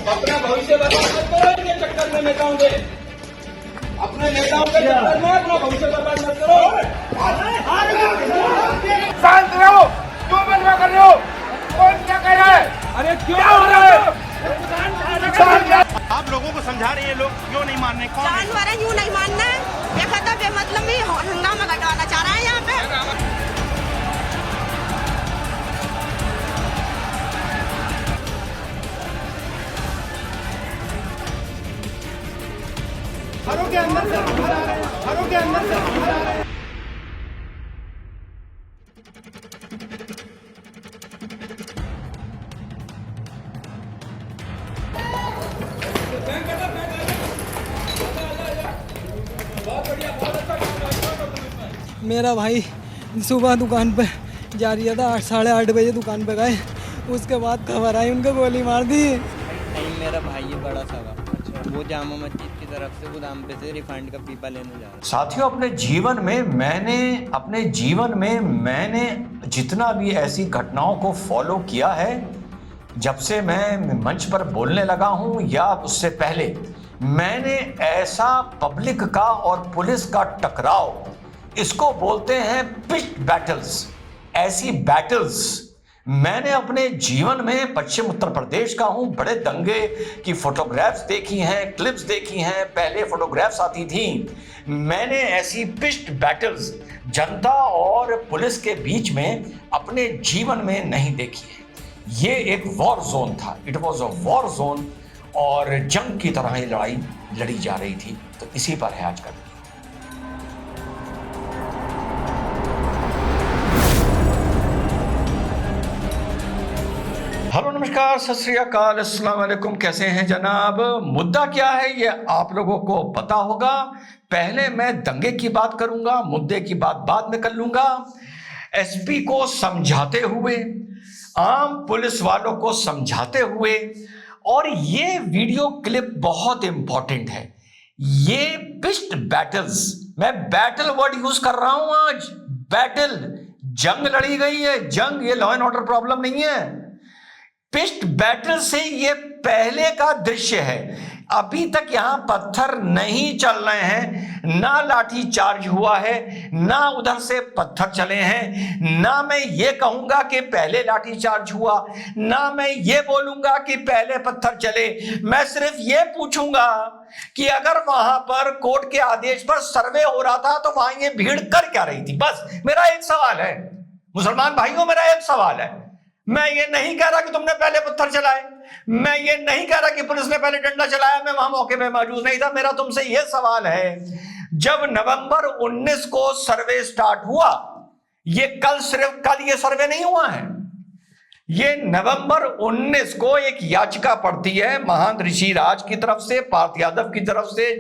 अपना भविष्य बर्बाद मत करो इनके चक्कर में नेताओं के, अपने नेताओं के चक्कर में अपना भविष्य बर्बाद मत करो। शांत रहो, क्यों बदला कर रहे हो? कौन क्या कह रहा है? अरे क्यों क्या हो रहा है? आप लोगों को समझा रहे हैं, लोग क्यों नहीं मान रहे? कौन है? जानवर है, यूं नहीं मानना है। बेखता बेमतलब में हंगामा लगाना चाह रहा है यहाँ पे। घरों के अंदर से बाहर आ रहे हैं, घरों के अंदर से बाहर आ रहे हैं। मेरा भाई सुबह दुकान पे जा रहा था, 8-8:30 बजे दुकान पे गए। उसके बाद खबर आई उनको गोली मार दी। नहीं, मेरा भाई है बड़ा सारा। अच्छा, वो जामा मस्जिद की तरफ से गोदाम पे से रिफाइंड का पीपा लेने जा रहा है। साथियों, अपने जीवन में मैंने जितना भी ऐसी घटनाओं को फॉलो किया है, जब से मैं मंच पर बोलने लगा हूं या उससे पहले, मैंने ऐसा पब्लिक का और पुलिस का टकराव, इसको बोलते हैं पिच्ड बैटल्स, ऐसी बैटल्स मैंने अपने जीवन में, पश्चिम उत्तर प्रदेश का हूं, बड़े दंगे की फोटोग्राफ्स देखी हैं, क्लिप्स देखी हैं, पहले फोटोग्राफ्स आती थी। मैंने ऐसी पिच्ड बैटल्स जनता और पुलिस के बीच में अपने जीवन में नहीं देखी है। ये एक वॉर जोन था, it was a war zone, और जंग की तरह ये लड़ाई लड़ी जा रही थी। तो इसी पर है आज का वीडियो। हेलो, नमस्कार, सत श्री अकाल, अस्सलाम वालेकुम। कैसे हैं जनाब? मुद्दा क्या है ये आप लोगों को पता होगा। पहले मैं दंगे की बात करूंगा, मुद्दे की बात बाद में कर लूंगा। एसपी को समझाते हुए, आम पुलिस वालों को समझाते हुए, और ये वीडियो क्लिप बहुत इंपॉर्टेंट है। ये पिच्ड बैटल्स, मैं बैटल वर्ड यूज कर रहा हूं आज। बैटल, जंग लड़ी गई है, जंग, ये लॉ एंड ऑर्डर प्रॉब्लम नहीं है। पिच्ड बैटल से ये पहले का दृश्य है। अभी तक यहां पत्थर नहीं चल रहे हैं, ना लाठी चार्ज हुआ है, ना उधर से पत्थर चले हैं, ना मैं ये कहूंगा कि पहले लाठी चार्ज हुआ, ना मैं ये बोलूंगा कि पहले पत्थर चले। मैं सिर्फ ये पूछूंगा कि अगर वहां पर कोर्ट के आदेश पर सर्वे हो रहा था तो वहां ये भीड़ कर क्या रही थी? बस मेरा एक सवाल है, मुसलमान भाइयों, मेरा एक सवाल है। मैं ये नहीं कह रहा कि तुमने पहले पत्थर चलाए, मैं ये नहीं कह रहा कि पुलिस ने पहले डंडा चलाया, मैं वहां मौके पे मौजूद नहीं था। मेरा तुमसे यह सवाल है, जब नवंबर 19 को सर्वे स्टार्ट हुआ, ये सिर्फ कल ये सर्वे नहीं हुआ है, ये नवंबर 19 को एक याचिका पड़ती है महान ऋषि राज की तरफ से, पार्थ यादव की तरफ से,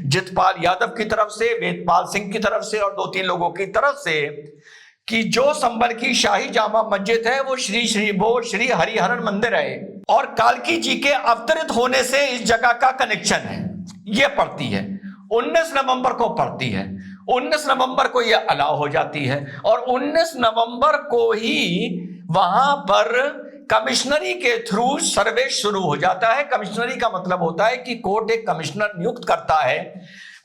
जितपाल यादव की तरफ से, वेदपाल सिंह की तरफ से और 2-3 लोगों की तरफ से, कि जो संबल की शाही जामा मस्जिद है वो श्री हरिहरन मंदिर है और कालकी जी के अवतरित होने से इस जगह का कनेक्शन है। ये पड़ती है, 19 नवंबर को पड़ती है। 19 नवंबर को यह अलाउ हो जाती है और 19 नवंबर को ही वहां पर कमिश्नरी के थ्रू सर्वे शुरू हो जाता है। कमिश्नरी का मतलब होता है कि कोर्ट एक कमिश्नर नियुक्त करता है,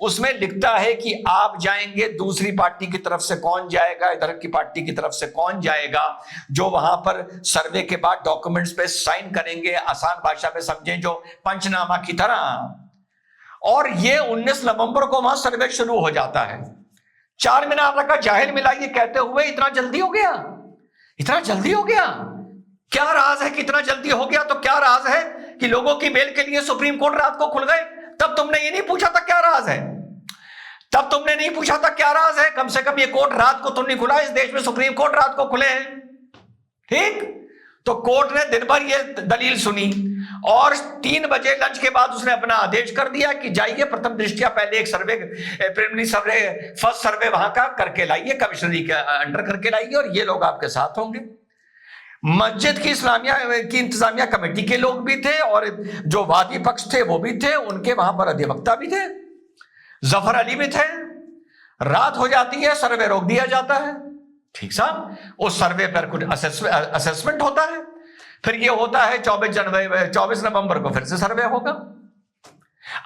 उसमें लिखता है कि आप जाएंगे, दूसरी पार्टी की तरफ से कौन जाएगा, इधर की पार्टी की तरफ से कौन जाएगा, जो वहां पर सर्वे के बाद डॉक्यूमेंट्स पे साइन करेंगे, आसान भाषा में समझें, जो पंचनामा की तरह। और ये 19 नवंबर को वहां सर्वे शुरू हो जाता है। 4 मीनार का जाहिर मिला ये कहते हुए, इतना जल्दी हो गया, इतना जल्दी हो गया, क्या राज है कि इतना जल्दी हो गया? तो क्या राज है कि लोगों की बेल के लिए सुप्रीम कोर्ट रात को खुल गए? तब तुमने ये नहीं पूछा था क्या राज है? तब तुमने नहीं पूछा था क्या राज है? कम से कम ये कोर्ट रात को तो नहीं खुला। इस देश में सुप्रीम कोर्ट रात को खुले हैं, ठीक? तो कोर्ट ने दिन भर ये दलील सुनी और 3 बजे लंच के बाद उसने अपना आदेश कर दिया कि जाइए, प्रथम दृष्टिया पहले एक सर्वे, प्रिलिमिनरी सर्वे, फर्स्ट सर्वे वहां का करके लाइए, कमिश्नरी के अंडर करके लाइए और ये लोग आपके साथ होंगे। मस्जिद की इंतजामिया कमेटी के लोग भी थे और जो वादी पक्ष थे वो भी थे, उनके वहां पर अधिवक्ता भी थे, जफर अली भी थे। रात हो जाती है, सर्वे रोक दिया जाता है, ठीक साहब। उस सर्वे पर कुछ असेसमेंट होता है, फिर ये होता है 24 नवंबर को फिर से सर्वे होगा।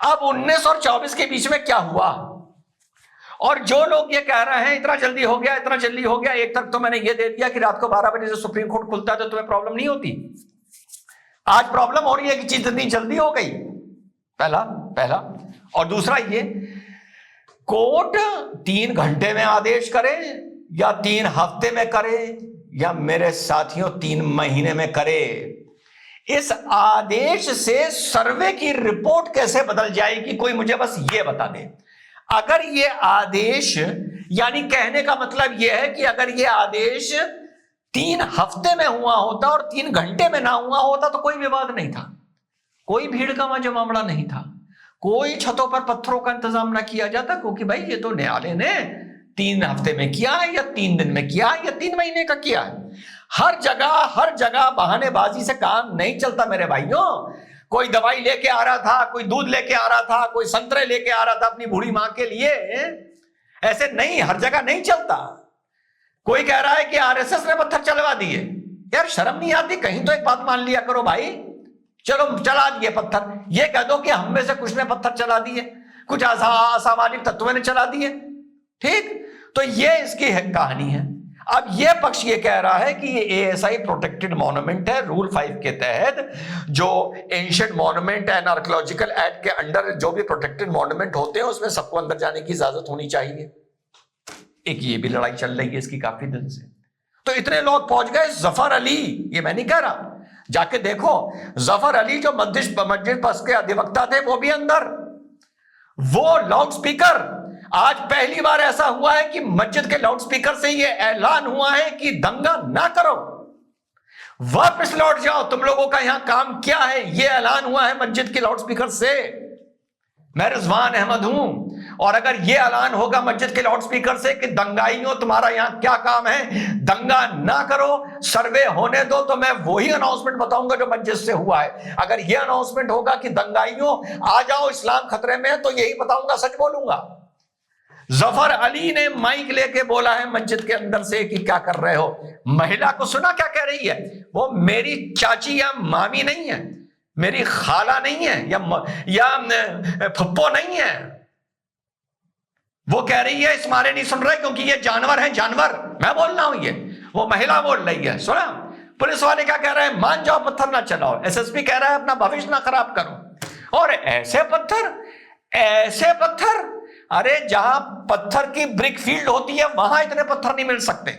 अब 19 और 24 के बीच में क्या हुआ? और जो लोग ये कह रहे हैं इतना जल्दी हो गया, इतना जल्दी हो गया, एक तरफ तो मैंने ये दे दिया कि रात को 12 बजे से सुप्रीम कोर्ट खुलता है तो तुम्हें प्रॉब्लम नहीं होती। आज प्रॉब्लम हो रही है कि चीज इतनी जल्दी हो गई, पहला। और दूसरा ये, कोर्ट 3 घंटे में आदेश करे या 3 हफ्ते में करे या मेरे साथियों 3 महीने में करे, इस आदेश से सर्वे की रिपोर्ट कैसे बदल जाएगी, कोई मुझे बस ये बता दे। अगर ये आदेश, यानी कहने का मतलब यह है कि अगर ये आदेश 3 हफ्ते में हुआ होता और 3 घंटे में ना हुआ होता तो कोई विवाद नहीं था, कोई भीड़ का मामला नहीं था, कोई छतों पर पत्थरों का इंतजाम ना किया जाता, क्योंकि भाई ये तो न्यायालय ने 3 हफ्ते में किया है या 3 दिन में किया है या 3 महीने का किया है। हर जगह बहानेबाजी से काम नहीं चलता मेरे भाइयों। कोई दवाई लेके आ रहा था, कोई दूध लेके आ रहा था, कोई संतरे लेके आ रहा था अपनी बूढ़ी मां के लिए, ऐसे नहीं, हर जगह नहीं चलता। कोई कह रहा है कि आरएसएस ने पत्थर चलवा दिए, यार शर्म नहीं आती? कहीं तो एक बात मान लिया करो भाई, चलो चला दिए पत्थर, ये कह दो कि हम में से कुछ ने पत्थर चला दिए, कुछ असामाजिक तत्वों ने चला दिए, ठीक? तो ये इसकी कहानी है। अब ये पक्ष ये कह रहा है कि ये एएसआई प्रोटेक्टेड मॉन्यूमेंट है, रूल 5 के तहत, जो ancient monument and archaeological act के अंडर जो भी प्रोटेक्टेड मॉन्यूमेंट होते हैं उसमें सबको अंदर जाने की इजाजत होनी चाहिए। एक ये भी लड़ाई चल रही है इसकी काफी दिन से। तो इतने लोग पहुंच गए, जफर अली, ये मैं नहीं कह रहा, जाके देखो, जफर अली जो मस्जिद पस के अधिवक्ता थे वो भी अंदर, वो लाउड स्पीकर, आज पहली बार ऐसा हुआ है कि मस्जिद के लाउड स्पीकर से ये ऐलान हुआ है कि दंगा ना करो, वापस लौट जाओ, तुम लोगों का यहां काम क्या है, ये ऐलान हुआ है मस्जिद के लाउड स्पीकर से। मैं रिजवान अहमद हूं, और अगर ये ऐलान होगा मस्जिद के लाउड स्पीकर से कि दंगाइयों तुम्हारा यहां क्या काम है, दंगा ना करो, सर्वे होने दो, तो मैं वही अनाउंसमेंट बताऊंगा जो मस्जिद से हुआ है। अगर ये अनाउंसमेंट होगा कि दंगाइयों आ जाओ, इस्लाम खतरे में है, तो यही बताऊंगा, सच बोलूंगा। जफर अली ने माइक लेके बोला है मस्जिद के अंदर से कि क्या कर रहे हो। महिला को सुना क्या कह रही है? वो मेरी चाची या मामी नहीं है, मेरी खाला नहीं है, या फुप्पो नहीं है। वो कह रही है इस मारे नहीं सुन रहे क्योंकि ये जानवर है, जानवर, मैं बोल रहा हूं, ये वो महिला बोल रही है। सुना पुलिस वाले क्या कह रहे हैं? मान जाओ, पत्थर ना चलाओ। एसएसपी कह रहा है अपना भविष्य ना खराब करो। और ऐसे पत्थर, अरे जहां पत्थर की ब्रिक फील्ड होती है वहां इतने पत्थर नहीं मिल सकते,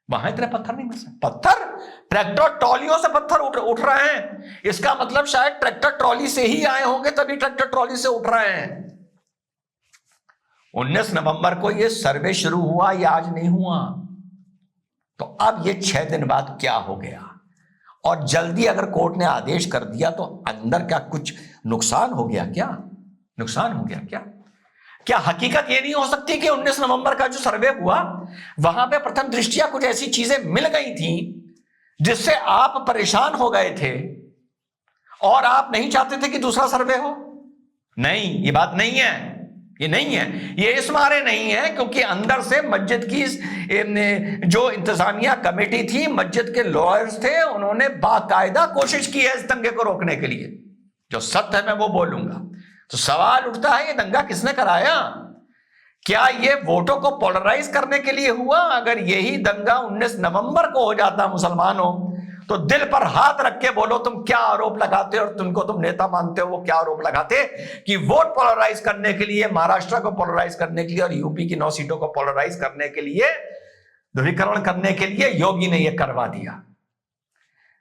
वहां इतने पत्थर नहीं मिल सकते। पत्थर ट्रैक्टर ट्रॉलियों से पत्थर उठ रहे हैं, इसका मतलब शायद ट्रैक्टर ट्रॉली से ही आए होंगे, तभी ट्रैक्टर ट्रॉली से उठ रहे हैं। 19 नवंबर को ये सर्वे शुरू हुआ, ये आज नहीं हुआ। तो अब ये 6 दिन बाद क्या हो गया? और जल्दी अगर कोर्ट ने आदेश कर दिया तो अंदर क्या कुछ नुकसान हो गया क्या? नुकसान हो गया क्या? क्या हकीकत ये नहीं हो सकती कि 19 नवंबर का जो सर्वे हुआ वहां पे प्रथम दृष्टिया कुछ ऐसी चीजें मिल गई थी जिससे आप परेशान हो गए थे और आप नहीं चाहते थे कि दूसरा सर्वे हो? नहीं, ये बात नहीं है, ये नहीं है। ये इस मारे नहीं है क्योंकि अंदर से मस्जिद की जो इंतजामिया कमेटी थी, मस्जिद के लॉयर्स थे, उन्होंने बाकायदा कोशिश की है इस दंगे को रोकने के लिए। जो सत्य है मैं वो बोलूंगा। तो सवाल उठता है, ये दंगा किसने कराया? क्या ये वोटों को पोलराइज करने के लिए हुआ? अगर यही दंगा 19 नवंबर को हो जाता मुसलमानों, तो दिल पर हाथ रख के बोलो तुम क्या आरोप लगाते हो, और तुम नेता मानते हो, वो क्या आरोप लगाते कि वोट पोलराइज करने के लिए, महाराष्ट्र को पोलराइज करने के लिए और यूपी की 9 सीटों को पोलराइज करने के लिए, ध्रुवीकरण करने के लिए योगी ने यह करवा दिया।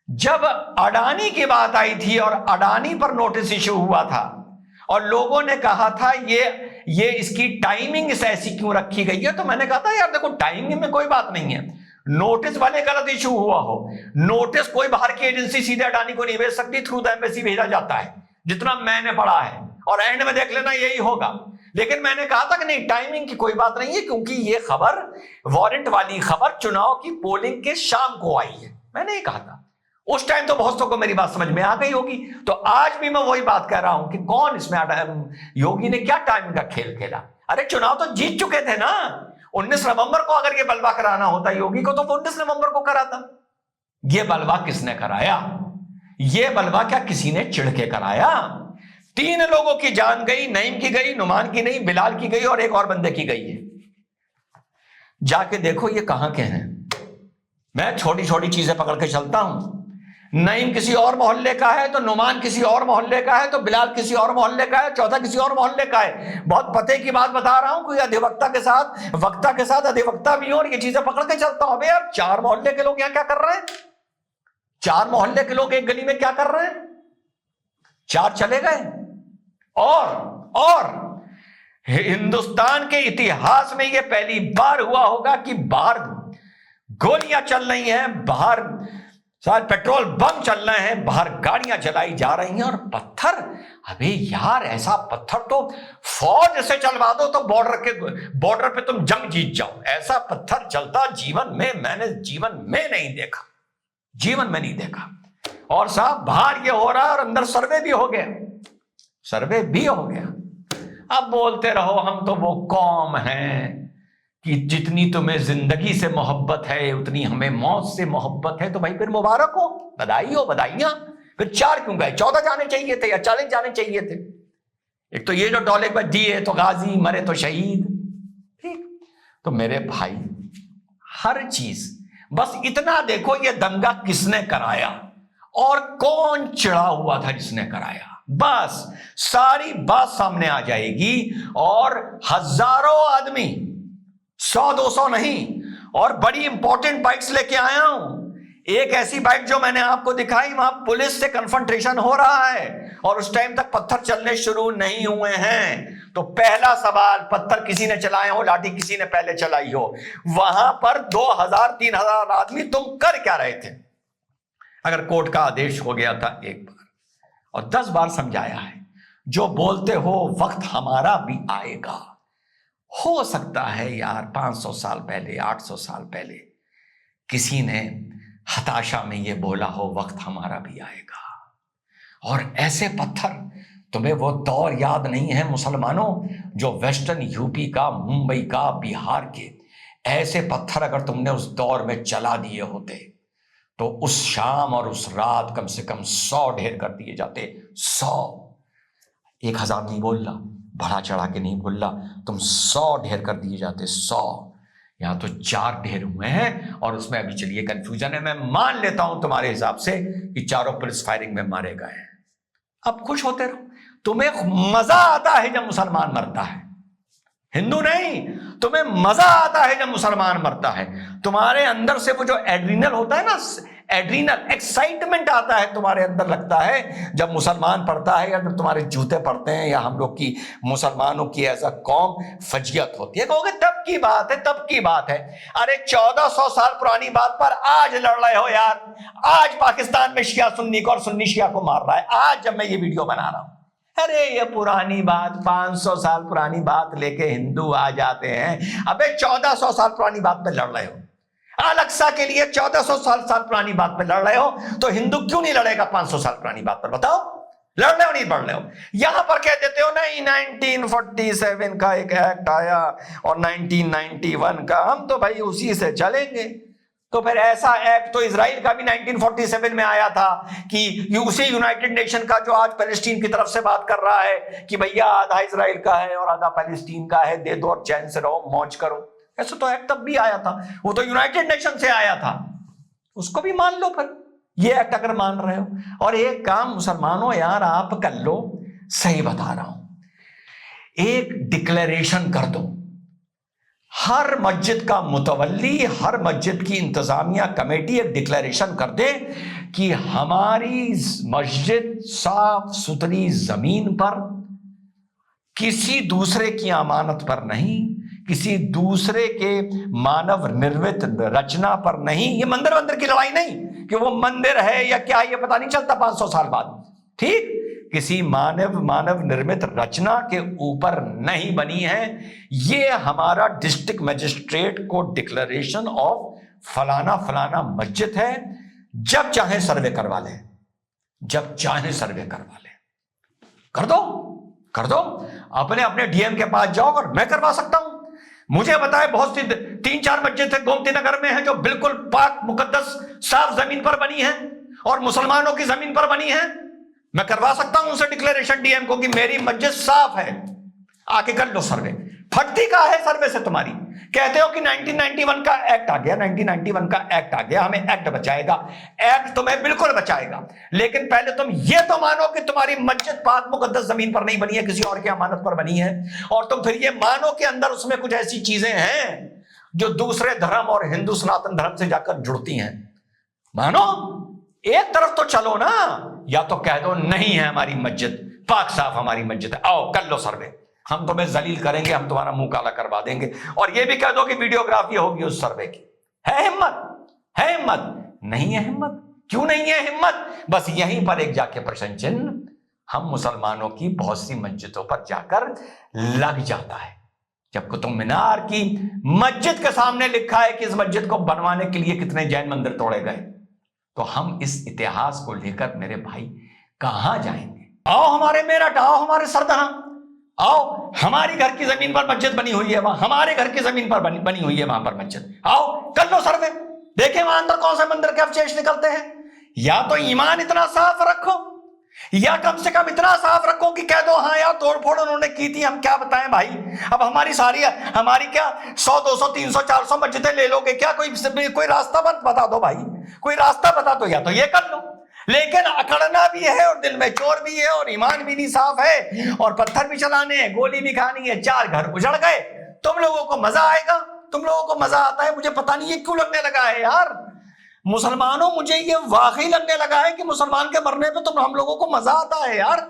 जब अडानी की बात आई थी और अडानी पर नोटिस इश्यू हुआ था और लोगों ने कहा था ये इसकी टाइमिंग ऐसी क्यों रखी गई है, तो मैंने कहा था यार देखो, टाइमिंग में कोई बात नहीं है, नोटिस वाले गलत इशू हुआ हो। नोटिस कोई बाहर की एजेंसी सीधे अडानी को नहीं भेज सकती, थ्रू द एम्बेसी भेजा जाता है, जितना मैंने पढ़ा है, और एंड में देख लेना यही होगा। लेकिन मैंने कहा था कि नहीं, टाइमिंग की कोई बात नहीं है, क्योंकि ये खबर, वारंट वाली खबर, चुनाव की पोलिंग के शाम को आई है। मैंने ये कहा था उस टाइम, तो बहुतों को मेरी बात समझ में आ गई होगी। तो आज भी मैं वही बात कह रहा हूं कि कौन इसमें, योगी ने क्या टाइमिंग का खेल खेला? अरे चुनाव तो जीत चुके थे ना। 19 नवंबर को अगर ये बलवा कराना होता योगी को, तो 19 नवंबर को कराता। ये बलवा किसने कराया? ये बलवा क्या किसी ने चिढ़ के कराया? 3 लोगों की जान गई, नईम की गई, नुमान की नहीं, बिलाल की गई और एक और बंदे की गई है। जाके देखो ये कहां के हैं। मैं छोटी छोटी चीजें पकड़ के चलता हूं। नईम किसी और मोहल्ले का है, तो नुमान किसी और मोहल्ले का है, तो बिलाल किसी और मोहल्ले का है, चौथा किसी और मोहल्ले का है। बहुत पते की बात बता रहा हूं, कोई अधिवक्ता के साथ वक्ता के साथ अधिवक्ता भी हो, और ये चीजें पकड़ के चलता हूं। यार 4 मोहल्ले के लोग यहां क्या कर रहे हैं? 4 मोहल्ले के लोग एक गली में क्या कर रहे हैं? 4 चले गए। और हिंदुस्तान के इतिहास में यह पहली बार हुआ होगा कि बाहर गोलियां चल रही हैं, बाहर शायद पेट्रोल बम चल रहे हैं, बाहर गाड़ियां जलाई जा रही हैं और पत्थर। अबे यार ऐसा पत्थर तो फौज से चलवा दो तो बॉर्डर पे तुम जंग जीत जाओ। ऐसा पत्थर चलता मैंने जीवन में नहीं देखा, जीवन में नहीं देखा। और साहब बाहर ये हो रहा है और अंदर सर्वे भी हो गया, सर्वे भी हो गया। अब बोलते रहो हम तो वो कौम हैं कि जितनी तुम्हें जिंदगी से मोहब्बत है उतनी हमें मौत से मोहब्बत है। तो भाई फिर मुबारक हो, बधाई हो, बधाइयां। फिर 4 क्यों गए? 14 जाने चाहिए थे या 40 जाने चाहिए थे। एक तो ये जो डॉले दिए तो गाजी, मरे तो शहीद। ठीक, तो मेरे भाई हर चीज बस इतना देखो ये दंगा किसने कराया और कौन चिढ़ा हुआ था जिसने कराया, बस सारी बात सामने आ जाएगी। और हजारों आदमी, 100-200 नहीं, और बड़ी इंपॉर्टेंट बाइट्स लेके आया हूं। एक ऐसी बाइट जो मैंने आपको दिखाई, वहां पुलिस से कन्फ्रंटेशन हो रहा है और उस टाइम तक पत्थर चलने शुरू नहीं हुए हैं। तो पहला सवाल, पत्थर किसी ने चलाए हो, लाठी किसी ने पहले चलाई हो? वहां पर 2000-3000 आदमी, तुम कर क्या रहे थे? अगर कोर्ट का आदेश हो गया था एक बार और 10 बार समझाया है, जो बोलते हो वक्त हमारा भी आएगा। हो सकता है यार 500 साल पहले, 800 साल पहले किसी ने हताशा में ये बोला हो वक्त हमारा भी आएगा। और ऐसे पत्थर, तुम्हें वो दौर याद नहीं है मुसलमानों जो वेस्टर्न यूपी का, मुंबई का, बिहार के ऐसे पत्थर अगर तुमने उस दौर में चला दिए होते तो उस शाम और उस रात कम से कम 100 ढेर कर दिए जाते। 100, 1000 नहीं बोल रहा, बढ़ा चढ़ा के नहीं बोल रहा, तुम 100 ढेर कर दिए जाते। 100, यहां तो 4 ढेर हुए हैं और उसमें अभी चलिए कंफ्यूजन है। मैं मान लेता हूं तुम्हारे हिसाब से कि चारों पुलिस फायरिंग में मारे गए हैं। अब खुश होते रहो, तुम्हें मजा आता है जब मुसलमान मरता है, हिंदू नहीं। तुम्हें मजा आता है जब मुसलमान मरता है। तुम्हारे अंदर से वो जो एड्रीनल होता है ना, एड्रीनल एक्साइटमेंट आता है तुम्हारे अंदर, लगता है जब मुसलमान पढ़ता है या जब तुम्हारे जूते पड़ते हैं या हम लोग की मुसलमानों की ऐसा कौम फजियत होती है। कहोगे तब की बात है, तब की बात है। अरे 1400 साल पुरानी बात पर आज लड़ रहे हो यार। आज पाकिस्तान में शिया सुन्नी को और सुन्नी शिया को मार रहा है, आज जब मैं ये वीडियो बना रहा हूं। अरे ये पुरानी बात, 500 साल पुरानी बात लेके हिंदू आ जाते हैं। अबे 1400 साल पुरानी बात पे लड़ रहे हो, अल-अक्सा के लिए 1400 साल पुरानी बात पे लड़ रहे हो, तो हिंदू क्यों नहीं लड़ेगा 500 साल पुरानी बात पर? बताओ, लड़ रहे हो नहीं लड़ रहे हो? यहां पर कह देते हो नहीं 1947 का एक एक्ट आया और 1991 का, हम तो भाई उसी से चलेंगे। तो फिर ऐसा एक्ट तो इजराइल का भी 1947 में आया था कि उसी यूनाइटेड नेशन का जो आज पैलेस्टीन की तरफ से बात कर रहा है कि भैया आधा इजराइल का है और आधा पैलेस्टीन का है, दे दो और चैन से रहो, मौज करो। ऐसा तो एक्ट तब भी आया था, वो तो यूनाइटेड नेशन से आया था, उसको भी मान लो फिर, ये एक्ट अगर मान रहे हो। और एक काम मुसलमानों यार आप कर लो, सही बता रहा हूं, एक डिक्लेरेशन कर दो। हर मस्जिद का मुतवल्ली, हर मस्जिद की इंतजामिया कमेटी एक डिक्लेरेशन कर दे कि हमारी मस्जिद साफ सुथरी जमीन पर, किसी दूसरे की अमानत पर नहीं, किसी दूसरे के मानव निर्मित रचना पर नहीं। ये मंदिर की लड़ाई नहीं कि वो मंदिर है या क्या, ये पता नहीं चलता 500 साल बाद। ठीक, किसी मानव निर्मित रचना के ऊपर नहीं बनी है। ये हमारा डिस्ट्रिक्ट मजिस्ट्रेट को डिक्लेरेशन ऑफ फलाना फलाना मस्जिद है। जब चाहे सर्वे करवा ले, जब चाहे सर्वे करवा ले, कर दो, कर दो। अपने अपने डीएम के पास जाओ और मैं करवा सकता हूं। मुझे बताए बहुत सी 3-4 मस्जिदें गोमती नगर में हैं जो बिल्कुल पाक मुकद्दस साफ जमीन पर बनी है और मुसलमानों की जमीन पर बनी है। मैं करवा सकता हूं उनसे डिक्लेरेशन डीएम को कि मेरी मस्जिद साफ है, आके कर लो सर्वे। फटती का है सर्वे से तुम्हारी। कहते हो कि 1991 का एक्ट आ गया, 1991 का एक्ट आ गया, हमें एक्ट बचाएगा। एक्ट तुम्हें बिल्कुल बचाएगा, लेकिन पहले तुम ये तो मानो कि तुम्हारी मस्जिद पाक मुकद्दस जमीन पर नहीं बनी है, किसी और की अमानत पर बनी है। और तुम फिर ये मानो कि अंदर उसमें कुछ ऐसी चीजें हैं जो दूसरे धर्म और हिंदू सनातन धर्म से जाकर जुड़ती हैं। मानो, एक तरफ तो चलो ना, या तो कह दो नहीं है हमारी मस्जिद पाक साफ, हमारी मस्जिद है, आओ कर लो सर्वे, हम तुम्हें जलील करेंगे, हम तुम्हारा मुंह काला करवा देंगे। और ये भी कह दो कि वीडियोग्राफी होगी उस सर्वे की। है हिम्मत? है हिम्मत? नहीं है हिम्मत। क्यों नहीं है हिम्मत? बस यहीं पर एक जाके प्रश्न चिन्ह हम मुसलमानों की बहुत सी मस्जिदों पर जाकर लग जाता है। जब कुतुब मीनार की मस्जिद के सामने लिखा है कि इस मस्जिद को बनवाने के लिए कितने जैन मंदिर तोड़े गए, तो हम इस इतिहास को लेकर मेरे भाई कहां जाएंगे? आओ हमारे मेरठ, आओ हमारे सरदहा, आओ हमारी घर की जमीन पर मस्जिद बनी हुई है, वहां हमारे घर की जमीन पर बनी हुई है, वहां पर मस्जिद, आओ कर लो सर्वे, देखें वहां अंदर कौन से मंदिर के अवशेष निकलते हैं। या तो ईमान इतना साफ रखो, या कम से कम इतना साफ रखो कि कह दो हाँ यार तोड़फोड़ उन्होंने की थी, हम क्या बताएं भाई। अब हमारी क्या 100, 200, 300, 400 मस्जिदें ले लोगे क्या? कोई रास्ता बता दो भाई, कोई रास्ता बता दो, या तो ये कर लो। लेकिन अकड़ना भी है और दिल में चोर भी है और ईमान भी नहीं साफ है और पत्थर भी चलाने हैं, गोली भी खानी है, 4 घर उजड़ गए। तुम लोगों को मजा आएगा? तुम लोगों को मजा आता है? मुझे पता नहीं ये क्यों लगने लगा है यार मुसलमानों, मुझे ये वाकई लगने लगा है कि मुसलमान के मरने पे तुम हम लोगों को मजा आता है यार।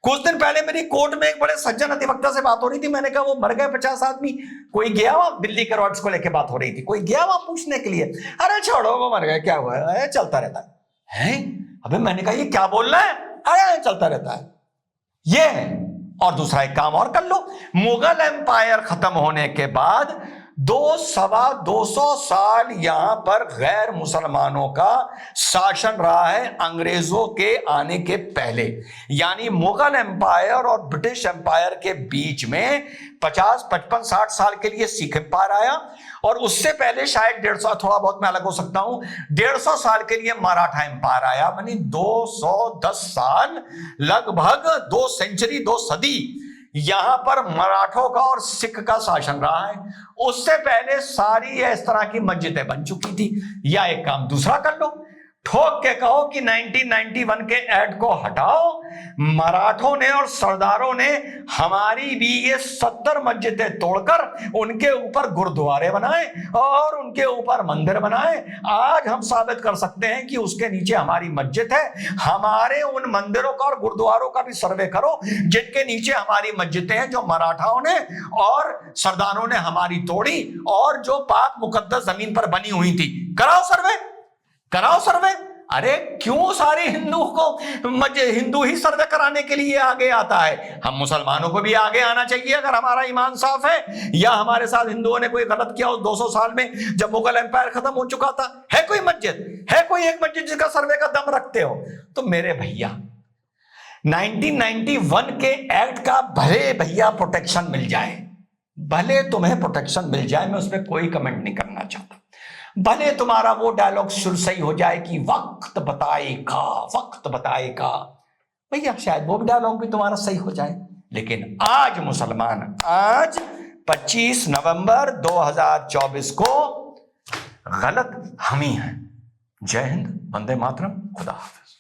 कुछ दिन पहले मेरी कोर्ट में एक बड़े सज्जन अधिवक्ता से बात हो रही थी, मैंने कहा वो मर गए 50 आदमी, कोई गया वहां दिल्ली के रॉड्स को लेकर बात हो रही थी, कोई गया वहां पूछने के लिए, अरे छोड़ो वो मर गए, क्या हुआ है, चलता रहता है। अबे मैंने कहा ये क्या बोल रहा है? अरे चलता रहता है ये है। और दूसरा एक काम और कर लो, मुगल एम्पायर खत्म होने के बाद 200-225 साल यहां पर गैर मुसलमानों का शासन रहा है अंग्रेजों के आने के पहले। यानी मुगल एम्पायर और ब्रिटिश एम्पायर के बीच में 50, 55, 60 साल के लिए सिख एम्पायर आया और उससे पहले शायद 150, थोड़ा बहुत मैं अलग हो सकता हूं, 150 साल के लिए मराठा एम्पायर आया। यानी 210 साल, लगभग 2 सेंचुरी, 2 सदी यहां पर मराठों का और सिख का शासन रहा है। उससे पहले सारी इस तरह की मस्जिदें बन चुकी थी। या एक काम दूसरा कर लो, ठोक के कहो कि 1991 के एक्ट को हटाओ। मराठों ने और सरदारों ने हमारी भी ये 70 मस्जिदें तोड़कर उनके ऊपर गुरुद्वारे बनाए और उनके ऊपर मंदिर बनाए। आज हम साबित कर सकते हैं कि उसके नीचे हमारी मस्जिद है। हमारे उन मंदिरों का और गुरुद्वारों का भी सर्वे करो जिनके नीचे हमारी मस्जिदें हैं, जो मराठाओं ने और सरदारों ने हमारी तोड़ी और जो पाक मुकद्दस जमीन पर बनी हुई थी। कराओ सर्वे, कराओ सर्वे। अरे क्यों सारे हिंदुओं को हिंदू ही सर्वे कराने के लिए आगे आता है? हम मुसलमानों को भी आगे आना चाहिए अगर हमारा ईमान साफ है। या हमारे साथ हिंदुओं ने कोई गलत किया उस 200 साल में जब मुगल एम्पायर खत्म हो चुका था? है कोई मस्जिद, है कोई एक मस्जिद जिसका सर्वे का दम रखते हो? तो मेरे भैया 1991 के एक्ट का भले भैया प्रोटेक्शन मिल जाए, भले तुम्हें प्रोटेक्शन मिल जाए, मैं उसमें कोई कमेंट नहीं करना चाहता। भले तुम्हारा वो डायलॉग शुरू सही हो जाए कि वक्त बताएगा, वक्त बताएगा, भैया शायद वो डायलॉग भी तुम्हारा सही हो जाए। लेकिन आज मुसलमान, आज 25 नवंबर 2024 को गलत हम ही हैं। जय हिंद, वंदे मातरम, खुदा हाफिज।